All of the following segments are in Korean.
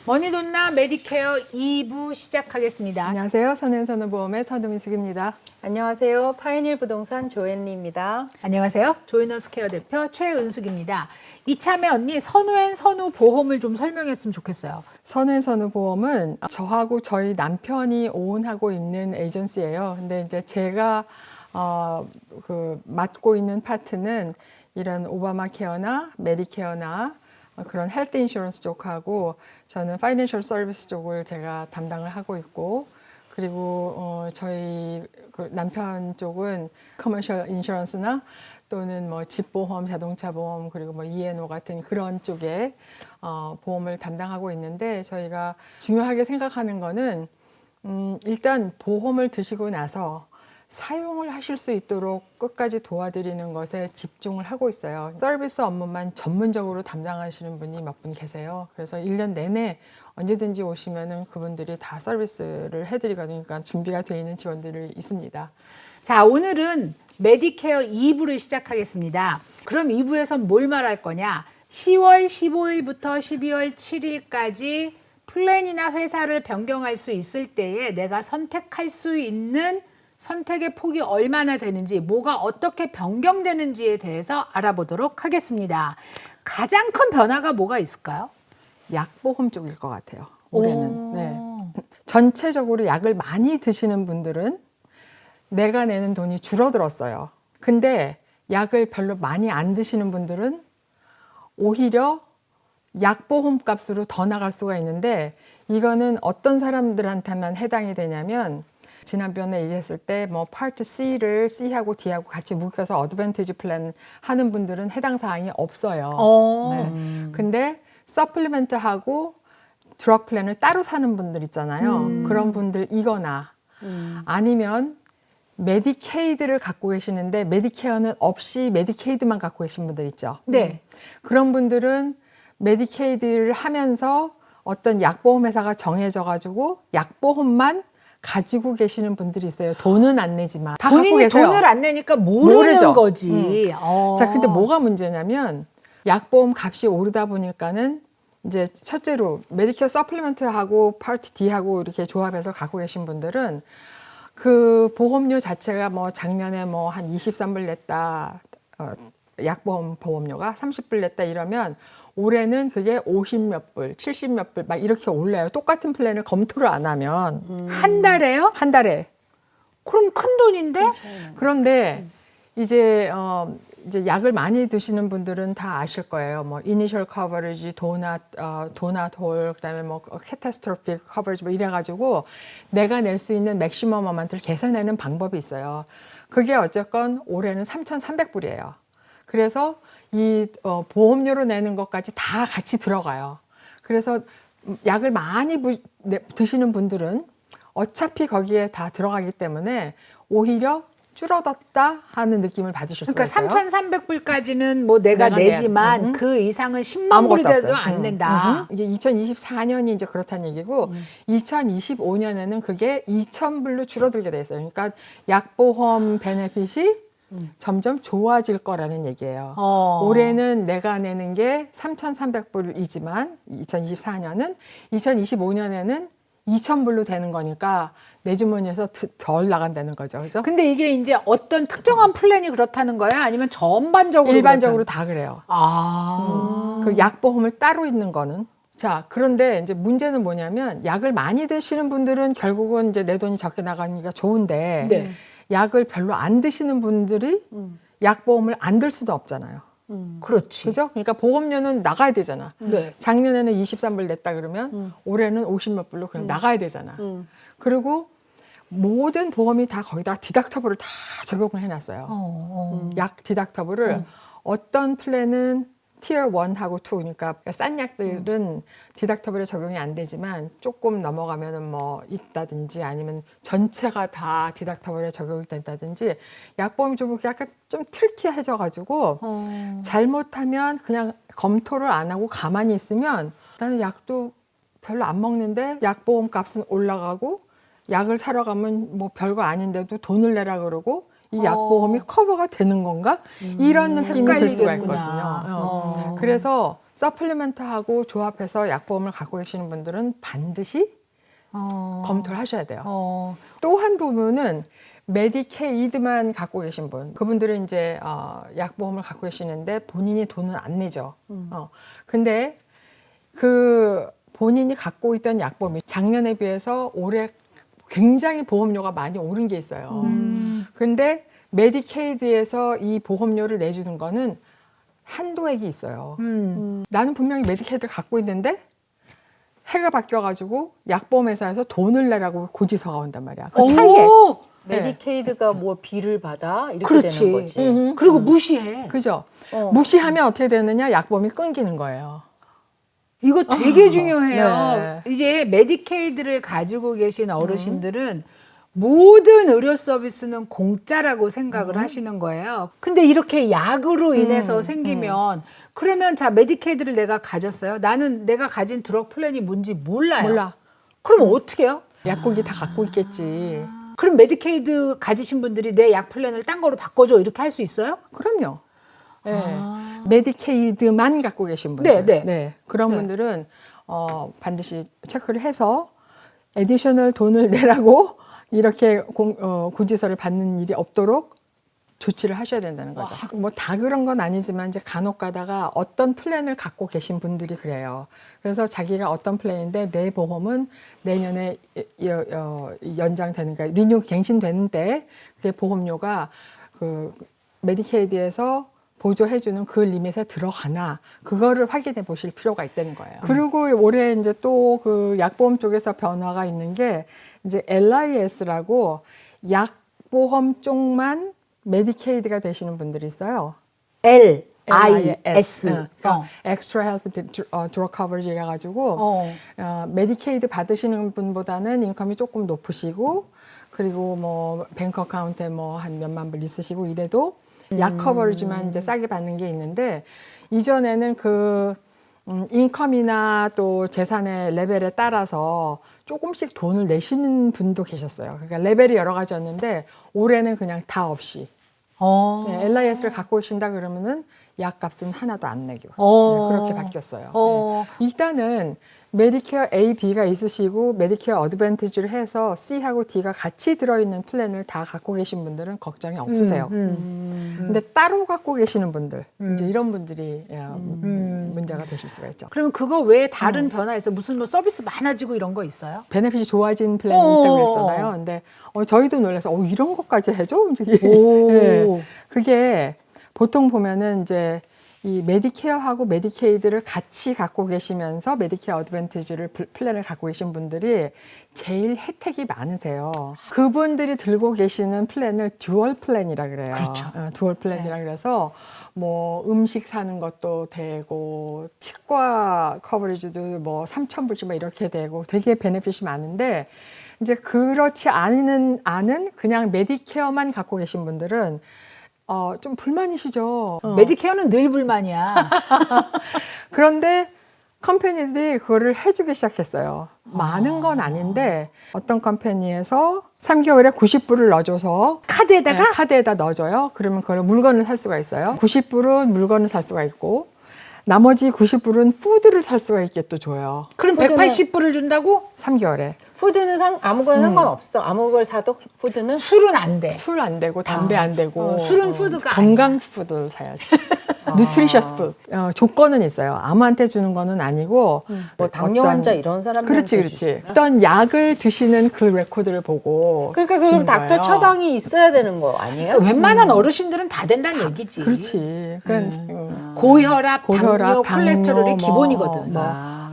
머니돈나 메디케어 2부 시작하겠습니다. 안녕하세요. 선행선후보험의 선우민숙입니다. 안녕하세요. 파이닐 부동산 조앤리입니다. 안녕하세요. 조이너스케어 대표 최은숙입니다. 이참에 언니 선우앤 선우 보험을 좀 설명했으면 좋겠어요. 선행선후보험은 저하고 저희 남편이 오운하고 있는 에이전시예요. 근데 이제 제가 맡고 있는 파트는 이런 오바마 케어나 메디케어나 그런 헬스 인슈런스 쪽하고 저는 파이낸셜 서비스 쪽을 제가 담당을 하고 있고, 그리고 저희 남편 쪽은 커머셜 인슈런스나 또는 뭐 집보험, 자동차 보험, 그리고 뭐 E&O 같은 그런 쪽에 보험을 담당하고 있는데, 저희가 중요하게 생각하는 거는 일단 보험을 드시고 나서 사용을 하실 수 있도록 끝까지 도와드리는 것에 집중을 하고 있어요. 서비스 업무만 전문적으로 담당하시는 분이 몇 분 계세요. 그래서 1년 내내 언제든지 오시면은 그분들이 다 서비스를 해드리거든요. 그러니까 준비가 되어 있는 직원들이 있습니다. 자, 오늘은 메디케어 2부를 시작하겠습니다. 그럼 2부에서 뭘 말할 거냐? 10월 15일부터 12월 7일까지 플랜이나 회사를 변경할 수 있을 때에 내가 선택할 수 있는 선택의 폭이 얼마나 되는지, 뭐가 어떻게 변경되는지에 대해서 알아보도록 하겠습니다. 가장 큰 변화가 뭐가 있을까요? 약보험 쪽일 것 같아요. 올해는. 네. 전체적으로 약을 많이 드시는 분들은 내가 내는 돈이 줄어들었어요. 근데 약을 별로 많이 안 드시는 분들은 오히려 약보험 값으로 더 나갈 수가 있는데, 이거는 어떤 사람들한테만 해당이 되냐면, 지난번에 얘기했을 때 뭐 파트 C를 C하고 D하고 같이 묶여서 어드밴티지 플랜 하는 분들은 해당 사항이 없어요. 네. 근데 서플리멘트하고 드럭 플랜을 따로 사는 분들 있잖아요. 그런 분들이거나 아니면 메디케이드를 갖고 계시는데 메디케어는 없이 메디케이드만 갖고 계신 분들 있죠. 네. 그런 분들은 메디케이드를 하면서 어떤 약보험 회사가 정해져 가지고 약보험만 가지고 계시는 분들이 있어요. 돈은 안 내지만 다 갖고 본인이 계세요. 돈을 안 내니까 모르는 모르죠. 거지. 자, 근데 뭐가 문제냐면 약보험 값이 오르다 보니까는 이제 첫째로 메디케어 서플리먼트하고 파트 D하고 이렇게 조합해서 갖고 계신 분들은 그 보험료 자체가 뭐 작년에 뭐 한 23불 냈다, 약보험 보험료가 30불 냈다 이러면 올해는 그게 50 몇 불, 70 몇 불 막 이렇게 올라요. 똑같은 플랜을 검토를 안 하면. 한 달에요? 한 달에. 그럼 큰 돈인데? 그런데 이제 약을 많이 드시는 분들은 다 아실 거예요. 뭐 이니셜 커버리지, 도넛 홀, 그다음에 뭐 캐타스트로픽 커버리지 뭐 이래가지고 내가 낼 수 있는 맥시멈 어마운트를 계산하는 방법이 있어요. 그게 어쨌건 올해는 3,300불이에요. 그래서 이 보험료로 내는 것까지 다 같이 들어가요. 그래서 약을 많이 드시는 분들은 어차피 거기에 다 들어가기 때문에 오히려 줄어들었다 하는 느낌을 받으실 수가 있어요. 그러니까 3,300불까지는 뭐 내가 내지만 그 이상은 10만 불이 돼도 안 낸다. 이게 2024년이 이제 그렇다는 얘기고 2025년에는 그게 2,000불로 줄어들게 돼 있어요. 그러니까 약보험 베네핏이 점점 좋아질 거라는 얘기예요. 올해는 내가 내는 게 3,300불이지만 2024년은 2025년에는 2,000불로 되는 거니까 내 주머니에서 덜 나간다는 거죠. 그죠? 근데 이게 이제 어떤 특정한 플랜이 그렇다는 거야? 아니면 전반적으로? 일반적으로 다 그래요. 아. 그 약보험을 따로 있는 거는. 자, 그런데 이제 문제는 뭐냐면 약을 많이 드시는 분들은 결국은 이제 내 돈이 적게 나가니까 좋은데 네. 약을 별로 안 드시는 분들이 약보험을 안 들 수도 없잖아요. 그렇지. 그죠? 그러니까 보험료는 나가야 되잖아. 네. 작년에는 23불 냈다 그러면 올해는 50 몇 불로 그냥 나가야 되잖아. 그리고 모든 보험이 다 거기다 디덕터블을 다 적용을 해놨어요. 약 디덕터블을 어떤 플랜은 티어 1하고 2, 그러니까 싼 약들은 디덕터블에 적용이 안 되지만 조금 넘어가면은 뭐 있다든지 아니면 전체가 다 디덕터블에 적용이 된다든지 약보험이 좀 약간 좀 트리키해져 가지고 잘못하면 그냥 검토를 안 하고 가만히 있으면 나는 약도 별로 안 먹는데 약보험 값은 올라가고 약을 사러 가면 뭐 별거 아닌데도 돈을 내라 그러고 이 약보험이 커버가 되는 건가? 이런 느낌이 들 수가 있거든요. 그래서 서플리먼트하고 조합해서 약보험을 갖고 계시는 분들은 반드시 검토를 하셔야 돼요. 또 한 부분은 메디케이드만 갖고 계신 분, 그분들은 이제 약보험을 갖고 계시는데 본인이 돈은 안 내죠. 근데 그 본인이 갖고 있던 약보험이 작년에 비해서 올해 굉장히 보험료가 많이 오른 게 있어요. 근데 메디케이드에서 이 보험료를 내주는 거는 한도액이 있어요. 나는 분명히 메디케이드를 갖고 있는데 해가 바뀌어가지고 약보험 회사에서 돈을 내라고 고지서가 온단 말이야. 그 차이에. 메디케이드가 뭐 비를 받아 이렇게 그렇지. 되는 거지. 그리고 무시해. 그죠? 무시하면 어떻게 되느냐? 약보험이 끊기는 거예요. 이거 되게 중요해요. 네. 이제 메디케이드를 가지고 계신 어르신들은 모든 의료 서비스는 공짜라고 생각을 하시는 거예요. 근데 이렇게 약으로 인해서 생기면 그러면 자 메디케이드를 내가 가졌어요. 나는 내가 가진 드럭 플랜이 뭔지 몰라요. 몰라. 그럼 어떻게 해요? 약국이 다 갖고 있겠지. 그럼 메디케이드 가지신 분들이 내 약 플랜을 딴 거로 바꿔줘 이렇게 할 수 있어요? 그럼요. 네. 메디케이드만 갖고 계신 분들. 네. 그런 분들은 반드시 체크를 해서 애디셔널 돈을 내라고 이렇게 고지서를 받는 일이 없도록 조치를 하셔야 된다는 거죠. 뭐 다 그런 건 아니지만 이제 간혹 가다가 어떤 플랜을 갖고 계신 분들이 그래요. 그래서 자기가 어떤 플랜인데 내 보험은 내년에 연장되는, 그러니까 리뉴 갱신되는데 그게 보험료가 그 메디케이드에서 보조해주는 그 리밋에 들어가나 그거를 확인해 보실 필요가 있다는 거예요. 그리고 올해 이제 또 그 약보험 쪽에서 변화가 있는 게 이제 LIS라고 약보험 쪽만 메디케이드가 되시는 분들이 있어요. LIS. 그러니까 Extra Health Drug Coverage라 가지고 메디케이드 받으시는 분보다는 인컴이 조금 높으시고 그리고 뭐 뱅크 어카운트에 뭐 한 몇만 불 있으시고 이래도 약 커버리지만 이제 싸게 받는 게 있는데 이전에는 그 인컴이나 또 재산의 레벨에 따라서 조금씩 돈을 내시는 분도 계셨어요. 그러니까 레벨이 여러 가지였는데 올해는 그냥 다 없이 네, LIS를 갖고 계신다 그러면은 약값은 하나도 안 내고 그렇게 바뀌었어요. 네. 일단은 메디케어 A, B가 있으시고 메디케어 어드밴티지를 해서 C하고 D가 같이 들어있는 플랜을 다 갖고 계신 분들은 걱정이 없으세요. 근데 따로 갖고 계시는 분들, 이제 이런 분들이 문제가 되실 수가 있죠. 그러면 그거 외에 다른 변화에서 무슨 뭐 서비스 많아지고 이런 거 있어요? 베네핏이 좋아진 플랜이 있다고 그랬잖아요. 근데 저희도 놀라서 이런 것까지 해줘? 네. 그게 보통 보면은 이제 이 메디케어하고 메디케이드를 같이 갖고 계시면서 메디케어 어드밴티지를 플랜을 갖고 계신 분들이 제일 혜택이 많으세요. 그분들이 들고 계시는 플랜을 듀얼 플랜이라 그래요. 그렇죠. 듀얼 플랜이라 그래서 뭐 음식 사는 것도 되고 치과 커버리지도 뭐 3,000불씩 막 이렇게 되고 되게 베네핏이 많은데 이제 그렇지 않은 그냥 메디케어만 갖고 계신 분들은 좀 불만이시죠. 메디케어는 늘 불만이야. 그런데 컴퍼니들이 그거를 해주기 시작했어요. 많은 건 아닌데 어떤 컴퍼니에서 3개월에 90불을 넣어줘서 카드에다가? 네, 카드에다 넣어줘요. 그러면 그걸 물건을 살 수가 있어요. 90불은 물건을 살 수가 있고 나머지 90불은 푸드를 살 수가 있게 또 줘요. 그럼 180불을 준다고? 3개월에. 푸드는 아무거나 상관없어. 아무 걸 사도 푸드는 술은 안 돼. 술 안 되고 담배 안 되고 술은 푸드가 건강 푸드를 사야지. 뉴트리셔스 푸드. 조건은 있어요. 아무한테 주는 거는 아니고 뭐 당뇨 환자 이런 사람들한테 그렇지. 어떤 약을 드시는 그 레코드를 보고 그러니까 그럼 주는 닥터 거예요. 처방이 있어야 되는 거 아니에요? 웬만한 어르신들은 다 된다는 얘기지. 그렇지. 고혈압, 고혈압, 당뇨, 콜레스테롤이 당뇨, 기본이거든.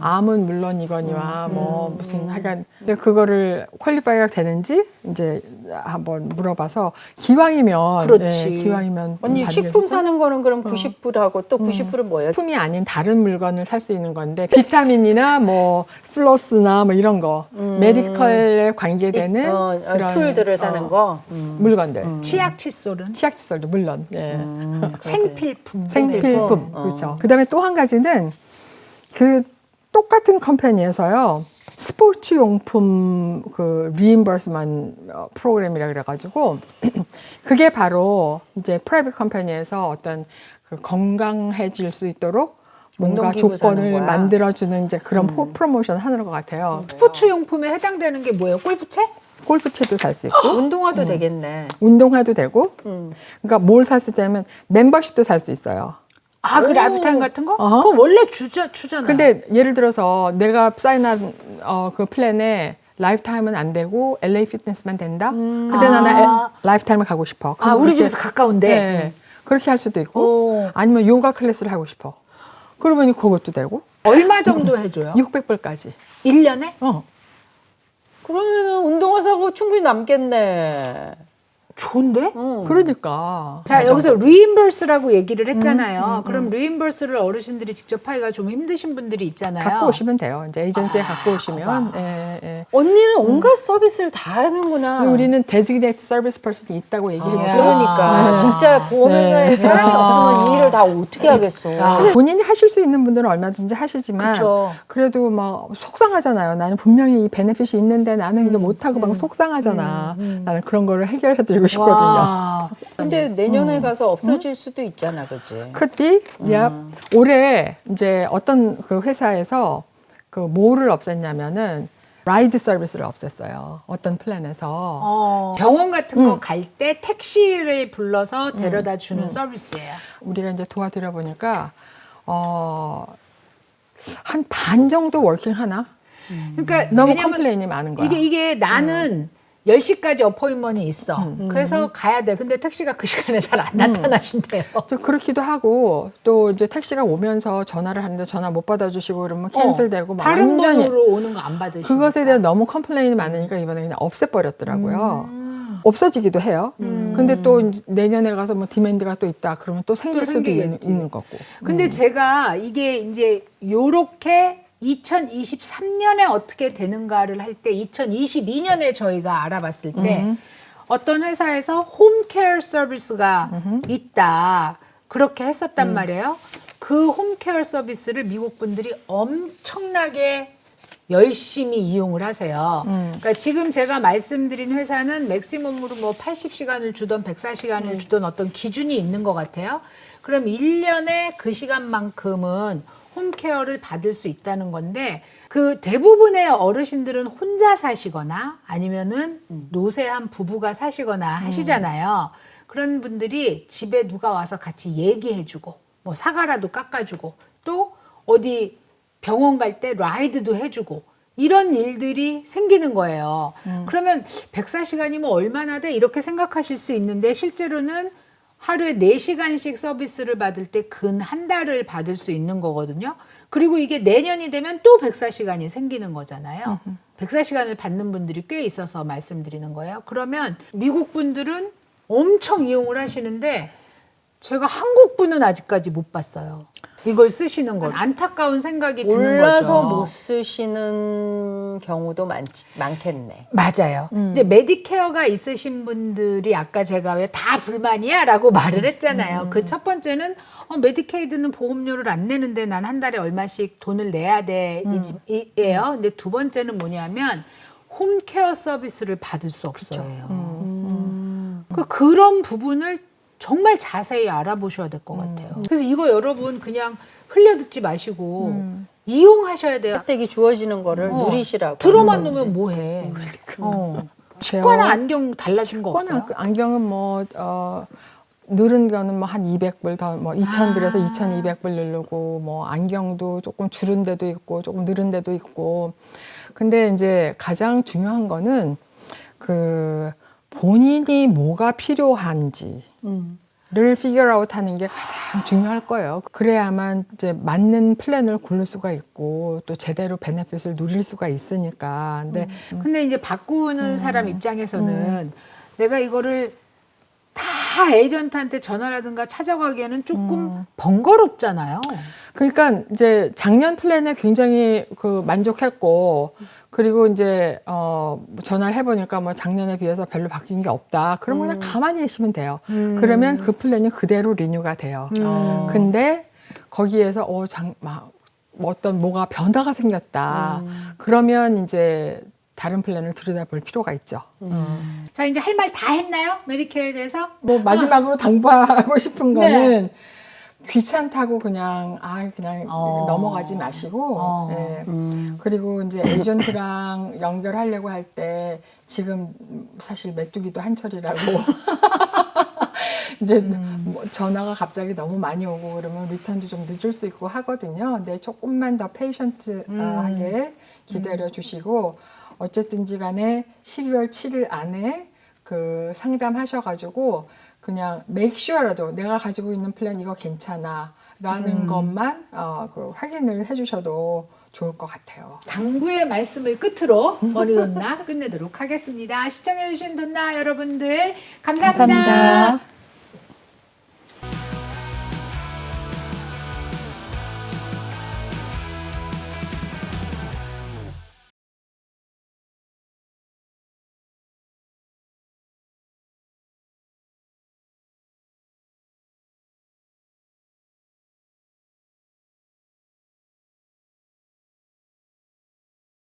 암은 물론이거니와 뭐 무슨 하여간 이제 그거를 퀄리파이가 되는지 이제 한번 물어봐서 기왕이면 그렇지. 기왕이면 언니 받는 식품 게 사는 거는 그럼 90불하고 또 90불은 뭐예요? 식품이 아닌 다른 물건을 살 수 있는 건데 비타민이나 뭐 플러스나 뭐 이런 거 메디컬에 관계되는 그런 툴들을 사는 거. 물건들 치약, 칫솔은? 치약 칫솔도 물론 생필품. 생필품 그렇죠. 그다음에 또 한 가지는 그 똑같은 컴퍼니에서요 스포츠 용품 그 리임버스먼 프로그램이라 그래가지고 그게 바로 이제 프라이빗 컴퍼니에서 어떤 그 건강해질 수 있도록 뭔가 운동기구 사는 조건을 거야. 만들어주는 이제 그런 프로모션 하는 것 같아요. 스포츠 용품에 해당되는 게 뭐예요? 골프채? 골프채도 살 수 있고 운동화도 되겠네. 운동화도 되고 음. 그러니까 뭘 살 수 있냐면 멤버십도 살 수 있어요. 아, 그 라이프타임 같은 거? 어허. 그거 원래 주잖아요. 근데 예를 들어서 내가 사인한 그 플랜에 라이프타임은 안 되고 LA 피트니스만 된다? 근데 아. 나는 라이프타임을 가고 싶어. 아, 그럼 우리 그렇게- 집에서 가까운데. 네, 그렇게 할 수도 있고 오. 아니면 요가 클래스를 하고 싶어. 그러면 그것도 되고 얼마 정도 해줘요? 600불까지. 1년에? 그러면은 운동화 사고 충분히 남겠네. 좋은데? 그러니까. 자, 여기서 reimburse라고 얘기를 했잖아요. 그럼 reimburse를 어르신들이 직접 하기가 좀 힘드신 분들이 있잖아요. 갖고 오시면 돼요. 이제 에이전시에 갖고 거봐. 오시면. 예, 예. 언니는 온갖 서비스를 다 하는구나. 우리는 데지그네이트 서비스 퍼슨이 있다고 얘기했죠. 그러니까 네. 진짜 보험회사에 네. 사람이 없으면 이 일을 다 어떻게 하겠어. 근데 본인이 하실 수 있는 분들은 얼마든지 하시지만 그쵸. 그래도 막 속상하잖아요. 나는 분명히 이 베네핏이 있는데 나는 이거 못하고 막 속상하잖아. 나는 그런 거를 해결해드리고 싶거든요. 와. 근데 내년에 가서 없어질 수도 있잖아, 그치? Could be. Yep. 올해 이제 어떤 그 회사에서 그 뭐를 없앴냐면은 라이드 서비스를 없앴어요. 어떤 플랜에서. 병원 같은 거 갈 때 택시를 불러서 데려다 주는 서비스예요. 우리가 이제 도와드려 보니까 한 반 정도 워킹 하나? 그러니까 너무 왜냐면 컴플레인이 많은 거야. 이게 나는 10시까지 어포인먼이 있어. 그래서 가야 돼. 근데 택시가 그 시간에 잘 안 나타나신대요. 좀 그렇기도 하고 또 이제 택시가 오면서 전화를 하는데 전화 못 받아주시고 그러면 캔슬되고 막 다른 완전히 번호로 오는 거 안 받으시니까. 그것에 대한 너무 컴플레인이 많으니까 이번에 그냥 없애버렸더라고요. 없어지기도 해요. 근데 또 이제 내년에 가서 뭐 디맨드가 또 있다 그러면 또 생길 수도 생기겠지. 있는 거고. 근데 제가 이게 이제 요렇게 2023년에 어떻게 되는가를 할 때 2022년에 저희가 알아봤을 때 어떤 회사에서 홈케어 서비스가 있다. 그렇게 했었단 말이에요. 그 홈케어 서비스를 미국 분들이 엄청나게 열심히 이용을 하세요. 그러니까 지금 제가 말씀드린 회사는 맥시멈으로 뭐 80시간을 주던 104시간을 주던 어떤 기준이 있는 것 같아요. 그럼 1년에 그 시간만큼은 홈케어를 받을 수 있다는 건데 그 대부분의 어르신들은 혼자 사시거나 아니면은 노쇠한 부부가 사시거나 하시잖아요. 그런 분들이 집에 누가 와서 같이 얘기해주고 뭐 사과라도 깎아주고 또 어디 병원 갈 때 라이드도 해주고 이런 일들이 생기는 거예요. 그러면 104시간이면 얼마나 돼? 이렇게 생각하실 수 있는데 실제로는 하루에 4시간씩 서비스를 받을 때 근 한 달을 받을 수 있는 거거든요. 그리고 이게 내년이 되면 또 104시간이 생기는 거잖아요. 104시간을 받는 분들이 꽤 있어서 말씀드리는 거예요. 그러면 미국 분들은 엄청 이용을 하시는데 제가 한국 분은 아직까지 못 봤어요. 이걸 쓰시는 거. 안타까운 생각이 드는 몰라서 거죠. 못 쓰시는 경우도 많겠네. 맞아요. 이제 메디케어가 있으신 분들이 아까 제가 왜 다 불만이야? 라고 말을 했잖아요. 그 첫 번째는 메디케이드는 보험료를 안 내는데 난 한 달에 얼마씩 돈을 내야 돼. 이에요. 근데 두 번째는 뭐냐면 홈케어 서비스를 받을 수 없어요. 그런 부분을 정말 자세히 알아보셔야 될 것 같아요. 그래서 이거 여러분 그냥 흘려듣지 마시고 이용하셔야 돼요. 혜택이 주어지는 거를 누리시라고. 들어만 하는 거지. 놓으면 뭐해. 그렇죠. 치과나 안경 달라진 거 치과나 없어요? 안경은 뭐 누른 거는 뭐 한 200불 더 뭐 2,000불에서 2,200불 누르고 뭐 안경도 조금 줄은 데도 있고 조금 늘은 데도 있고. 근데 이제 가장 중요한 거는 그 본인이 뭐가 필요한지 를 figure out 하는 게 가장 중요할 거예요. 그래야만 이제 맞는 플랜을 고를 수가 있고 또 제대로 베네핏을 누릴 수가 있으니까. 근데 이제 바꾸는 사람 입장에서는 내가 이거를 다 에이전트한테 전화라든가 찾아가기에는 조금 번거롭잖아요. 그러니까 이제 작년 플랜에 굉장히 그 만족했고 그리고 이제 전화를 해보니까 뭐 작년에 비해서 별로 바뀐 게 없다. 그럼 그냥 가만히 계시면 돼요. 그러면 그 플랜이 그대로 리뉴가 돼요. 근데 거기에서 어떤 뭐가 변화가 생겼다. 그러면 이제 다른 플랜을 들여다볼 필요가 있죠. 자, 이제 할 말 다 했나요? 메디케어에 대해서? 뭐 마지막으로 당부하고 싶은 거는 귀찮다고 그냥 그냥 넘어가지 마시고 예. 그리고 이제 에이전트랑 연결하려고 할 때 지금 사실 메뚜기도 한철이라고 이제 뭐 전화가 갑자기 너무 많이 오고 그러면 리턴도 좀 늦을 수 있고 하거든요. 근데 조금만 더 페이션트하게 기다려 주시고 어쨌든지 간에 12월 7일 안에 그 상담하셔가지고 그냥 make sure라도 내가 가지고 있는 플랜 이거 괜찮아 라는 것만 그 확인을 해주셔도 좋을 것 같아요. 당부의 말씀을 끝으로 머리돈나 끝내도록 하겠습니다. 시청해주신 돈나 여러분들 감사합니다. 감사합니다.